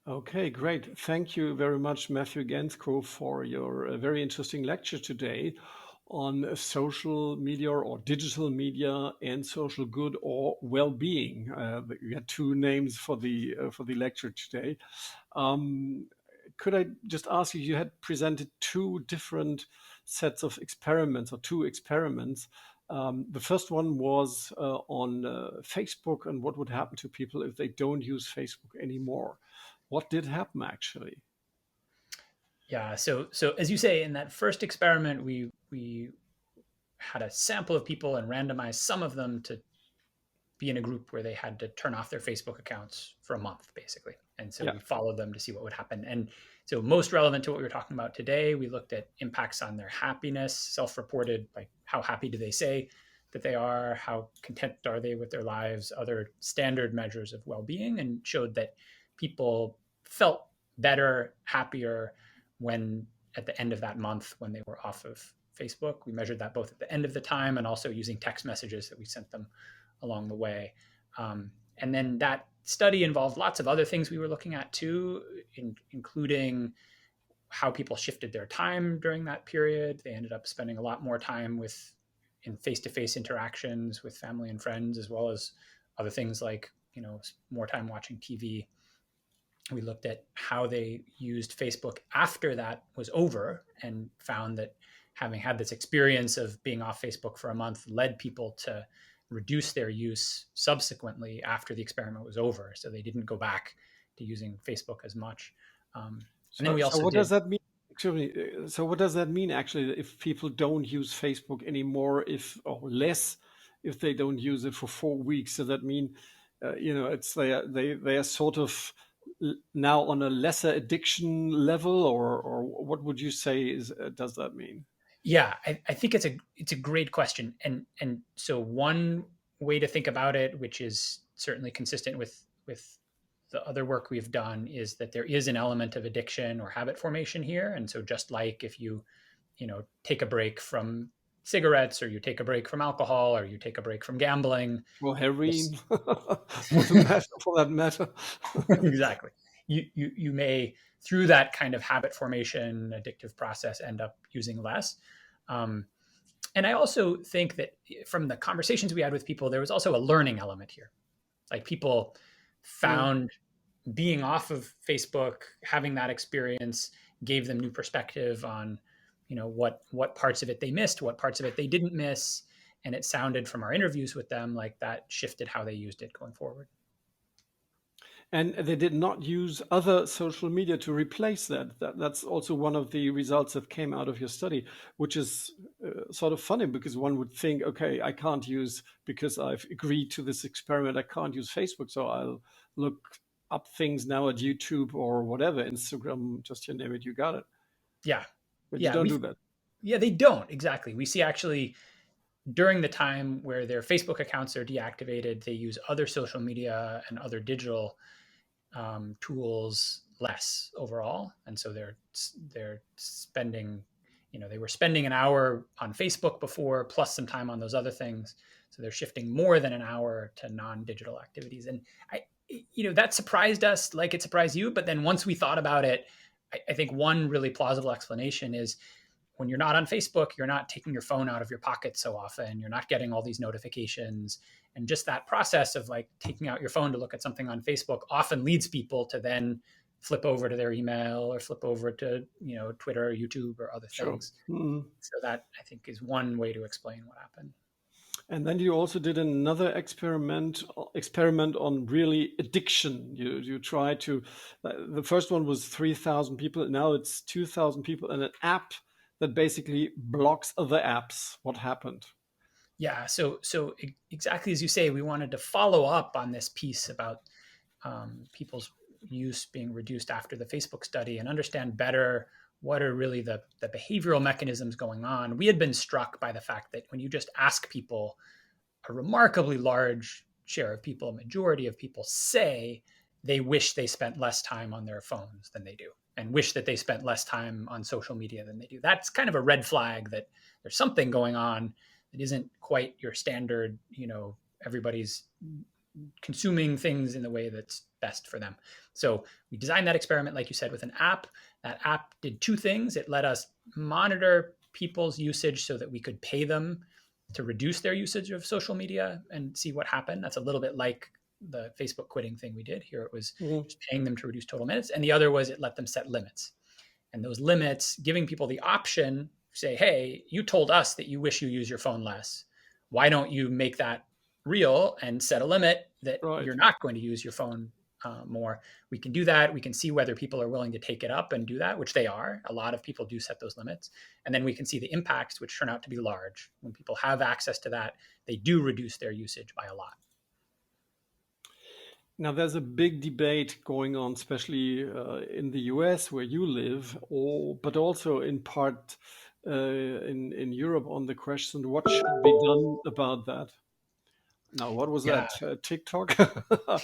Okay, great. Thank you very much, Matthew Gentzkow, for your very interesting lecture today on social media or digital media and social good or well-being. You had two names for the lecture today. Um, could I just ask you? You had presented two different sets of experiments or two experiments. The first one was on Facebook and what would happen to people if they don't use Facebook anymore. What did happen actually? Yeah. So as you say, in that first experiment, we had a sample of people and randomized some of them to be in a group where they had to turn off their Facebook accounts for a month, basically. And so Yeah. we followed them to see what would happen. And so, most relevant to what we were talking about today, we looked at impacts on their happiness, self reported, like how happy do they say that they are, how content are they with their lives, other standard measures of well being, and showed that people felt better, happier when at the end of that month when they were off of Facebook. We measured that both at the end of the time and also using text messages that we sent them along the way. And then that study involved lots of other things we were looking at too, including how people shifted their time during that period. They ended up spending a lot more time in face-to-face interactions with family and friends, as well as other things like, more time watching TV. We looked at how they used Facebook after that was over and found that having had this experience of being off Facebook for a month led people to reduce their use subsequently after the experiment was over. So they didn't go back to using Facebook as much. And then So, we so also what does did, that mean? Excuse me. So what does that mean actually if people don't use Facebook anymore, if or less, if they don't use it for 4 weeks? Does that mean, it's they are sort of now on a lesser addiction level, or what would you say is does that mean? yeah, I think it's a great question. And so one way to think about it, which is certainly consistent with the other work we've done, is that there is an element of addiction or habit formation here. And so just like if you take a break from cigarettes, or you take a break from alcohol, or you take a break from gambling, Or heroin, this for that matter. exactly. You may, through that kind of habit formation addictive process, end up using less. Um, and I also think that from the conversations we had with people, there was also a learning element here. Like, people Yeah. found being off of Facebook, having that experience, gave them new perspective on, what parts of it they missed, what parts of it they didn't miss, and it sounded from our interviews with them like that shifted how they used it going forward. And they did not use other social media to replace that's also one of the results that came out of your study, which is sort of funny because one would think, okay, I can't use, because I've agreed to this experiment, I can't use Facebook, so I'll look up things now at YouTube or whatever, Instagram, just you name it, you got it. Yeah, But you yeah, don't do that. they don't exactly. We see actually during the time where their Facebook accounts are deactivated, they use other social media and other digital tools less overall, and so they're spending, they were spending an hour on Facebook before, plus some time on those other things. So they're shifting more than an hour to non-digital activities, and that surprised us, like it surprised you. But then once we thought about it, I think one really plausible explanation is when you're not on Facebook, you're not taking your phone out of your pocket so often. You're not getting all these notifications. And just that process of like taking out your phone to look at something on Facebook often leads people to then flip over to their email or flip over to, Twitter, or YouTube, or other Sure. things. Mhm. So that, I think, is one way to explain what happened. And then you also did another experiment on really addiction. You tried to, the first one was 3,000 people, now it's 2,000 people, and an app that basically blocks other apps. What happened? Yeah. So exactly as you say, we wanted to follow up on this piece about people's use being reduced after the Facebook study and understand better what are really the behavioral mechanisms going on. We had been struck by the fact that when you just ask people, a remarkably large share of people, a majority of people, say they wish they spent less time on their phones than they do, and wish that they spent less time on social media than they do. That's kind of a red flag that there's something going on that isn't quite your standard, everybody's consuming things in the way that's best for them. So we designed that experiment, like you said, with an app. That app did two things. It let us monitor people's usage so that we could pay them to reduce their usage of social media and see what happened. That's a little bit like the Facebook quitting thing we did. Here it was just paying them to reduce total minutes. And the other was it let them set limits. And those limits, giving people the option, say, hey, you told us that you wish you use your phone less. Why don't you make that real and set a limit that Right. you're not going to use your phone more? We can do that. We can see whether people are willing to take it up and do that, which they are. A lot of people do set those limits. And then we can see the impacts, which turn out to be large. When people have access to that, they do reduce their usage by a lot. Now, there's a big debate going on, especially in the US where you live, but also in part in Europe on the question, what should be done about that? Now, what was Yeah. that? TikTok?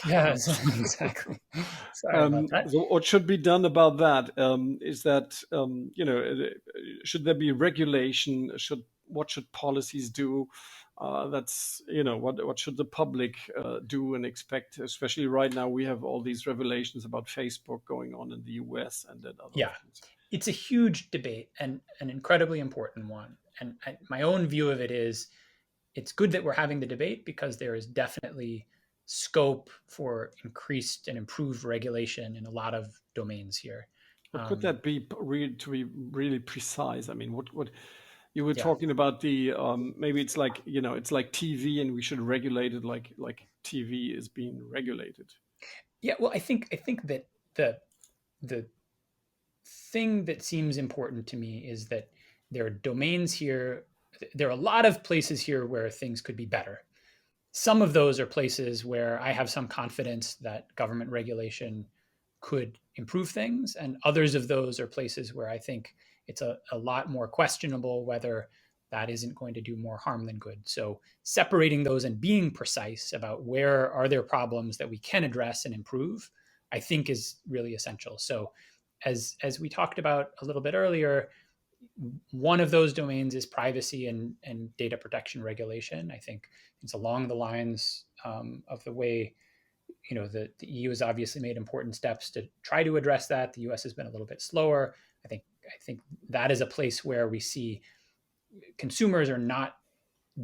Yeah, exactly. Sorry about that. So what should be done about that? Is that, should there be regulation? What should policies do? That's, what should the public do and expect? Especially right now, we have all these revelations about Facebook going on in the US and that other things. It's a huge debate and an incredibly important one. And my own view of it is it's good that we're having the debate because there is definitely scope for increased and improved regulation in a lot of domains here. What could that be, to be really precise? I mean, what you were talking about maybe it's like, it's like TV and we should regulate it like TV is being regulated. Yeah, well, I think that the thing that seems important to me is that there are domains here. There are a lot of places here where things could be better. Some of those are places where I have some confidence that government regulation could improve things. And others of those are places where I think it's a lot more questionable whether that isn't going to do more harm than good. So separating those and being precise about where are there problems that we can address and improve, I think is really essential. So as we talked about a little bit earlier, one of those domains is privacy and data protection regulation. I think it's along the lines of the way, the EU has obviously made important steps to try to address that. The US has been a little bit slower. I think that is a place where we see consumers are not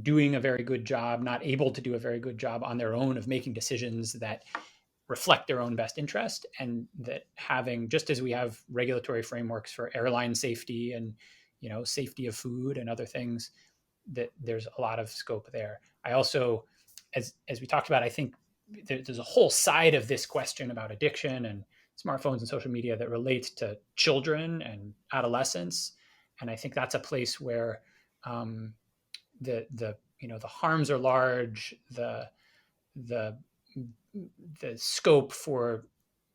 doing a very good job, not able to do a very good job on their own of making decisions that reflect their own best interest, and that having, just as we have regulatory frameworks for airline safety and safety of food and other things, that there's a lot of scope there. I also, as we talked about, I think there's a whole side of this question about addiction and smartphones and social media that relates to children and adolescents, and I think that's a place where the harms are large, the scope for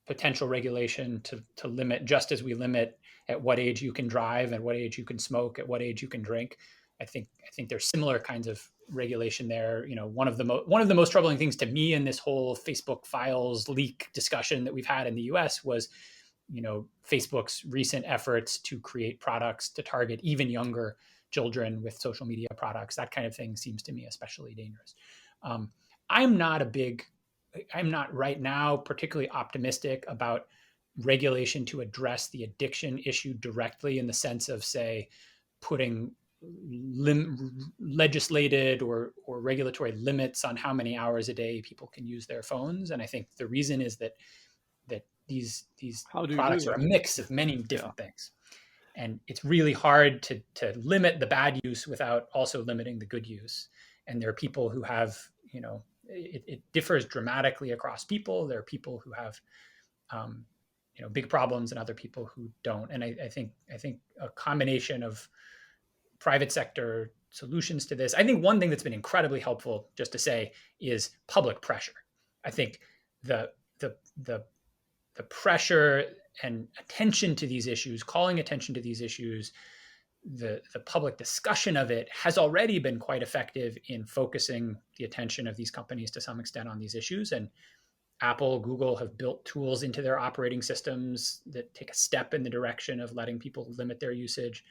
potential regulation to limit, just as we limit at what age you can drive, at what age you can smoke, at what age you can drink. I think there's similar kinds of regulation there. One of the most troubling things to me in this whole Facebook files leak discussion that we've had in the US was, Facebook's recent efforts to create products to target even younger children with social media products. That kind of thing seems to me especially dangerous. I'm not right now particularly optimistic about regulation to address the addiction issue directly in the sense of, say, putting legislated or regulatory limits on how many hours a day people can use their phones. And I think the reason is that these products are a mix of many different things. And it's really hard to limit the bad use without also limiting the good use. And there are people who have, it differs dramatically across people. There are people who have, big problems and other people who don't. And I think a combination of private sector solutions to this. I think one thing that's been incredibly helpful, just to say, is public pressure. I think the pressure and attention to these issues, calling attention to these issues, the public discussion of it has already been quite effective in focusing the attention of these companies to some extent on these issues. And Apple, Google have built tools into their operating systems that take a step in the direction of letting people limit their usage.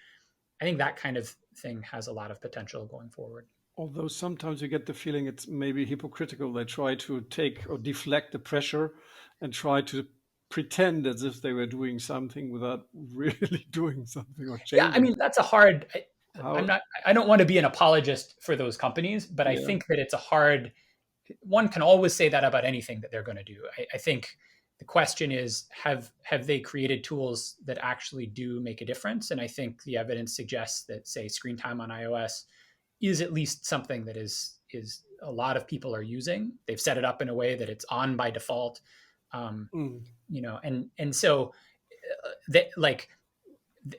I think that kind of thing has a lot of potential going forward. Although sometimes you get the feeling it's maybe hypocritical. They try to take or deflect the pressure and try to pretend as if they were doing something without really doing something or Yeah, I changing. mean, that's a hard. I'm How? not. I don't want to be an apologist for those companies, but I Yeah. think that it's a hard. One can always say that about anything that they're going to do. I think the question is, have they created tools that actually do make a difference? And I think the evidence suggests that, say, screen time on iOS is at least something that is a lot of people are using. They've set it up in a way that it's on by default, um, Mm. and so they like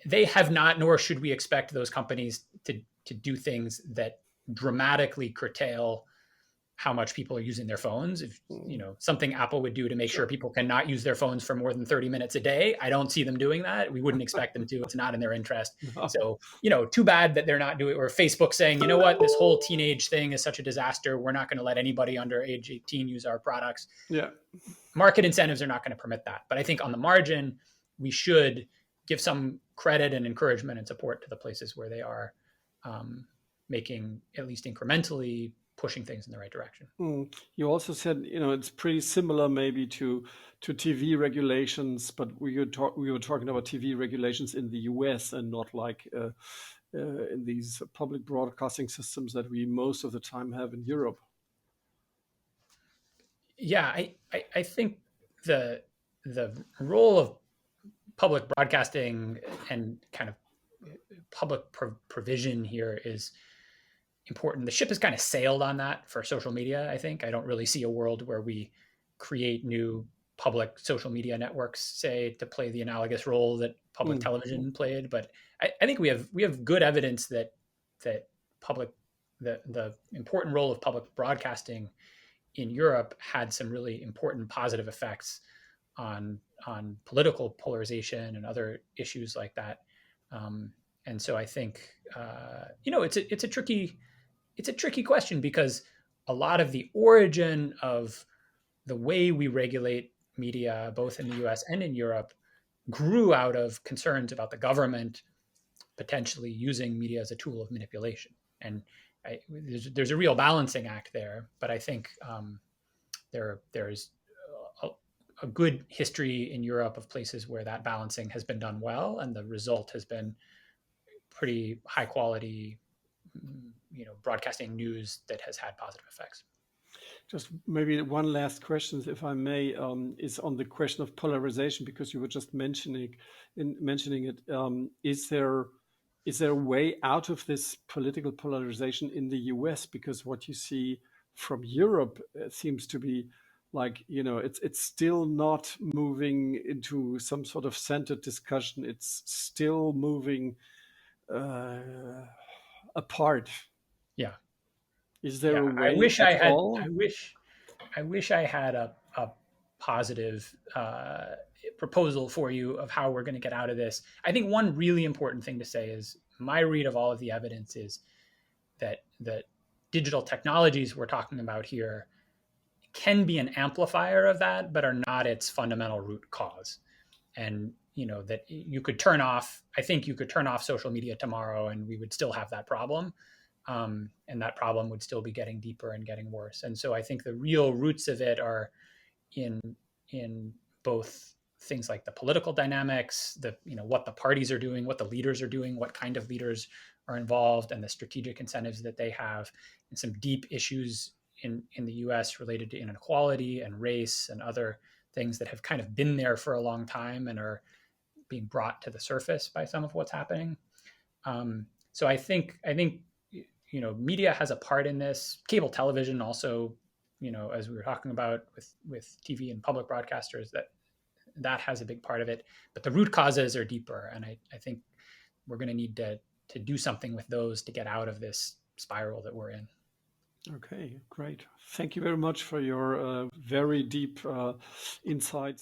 they have not, nor should we expect those companies to do things that dramatically curtail how much people are using their phones. If Mm. something Apple would do to make sure Sure. people cannot use their phones for more than 30 minutes a day, I don't see them doing that. We wouldn't expect them to. It's not in their interest. No. So, too bad that they're not doing, or Facebook saying, you know what, this whole teenage thing is such a disaster. We're not going to let anybody under age 18 use our products. Yeah. Market incentives are not going to permit that. But I think on the margin, we should give some credit and encouragement and support to the places where they are um, making, at least incrementally, pushing things in the right direction. Mm. You also said, it's pretty similar maybe to TV regulations, but we were talking about TV regulations in the US and not like in these public broadcasting systems that we most of the time have in Europe. Yeah, I think the role of public broadcasting and kind of public provision here is important. The ship has kind of sailed on that for social media. I think I don't really see a world where we create new public social media networks, say, to play the analogous role that public Mm. television played. But I think we have good evidence that public the important role of public broadcasting in Europe had some really important positive effects on political polarization and other issues like that. And so I think it's a tricky question because a lot of the origin of the way we regulate media, both in the U.S. and in Europe, grew out of concerns about the government potentially using media as a tool of manipulation. And there's a real balancing act there, but I think there's a, a good history in Europe of places where that balancing has been done well, and the result has been pretty high quality, broadcasting news that has had positive effects. Just maybe one last question, if I may, is on the question of polarization, because you were just mentioning it. Is there a way out of this political polarization in the US? Because what you see from Europe seems to be like, it's still not moving into some sort of centered discussion. It's still moving apart. Yeah, Is there yeah. a I way wish at I had. all? I wish I had a positive proposal for you of how we're going to get out of this. I think one really important thing to say is my read of all of the evidence is that digital technologies we're talking about here can be an amplifier of that, but are not its fundamental root cause. And that you could turn off. I think you could turn off social media tomorrow, and we would still have that problem. And that problem would still be getting deeper and getting worse. And so I think the real roots of it are in in both things like the political dynamics, what the parties are doing, what the leaders are doing, what kind of leaders are involved, and the strategic incentives that they have, and some deep issues in the U.S. related to inequality and race and other things that have kind of been there for a long time and are being brought to the surface by some of what's happening. So I think media has a part in this. Cable television also, as we were talking about with TV and public broadcasters, that has a big part of it. But the root causes are deeper, and I think we're going to need to do something with those to get out of this spiral that we're in. Okay, great. Thank you very much for your very deep insights.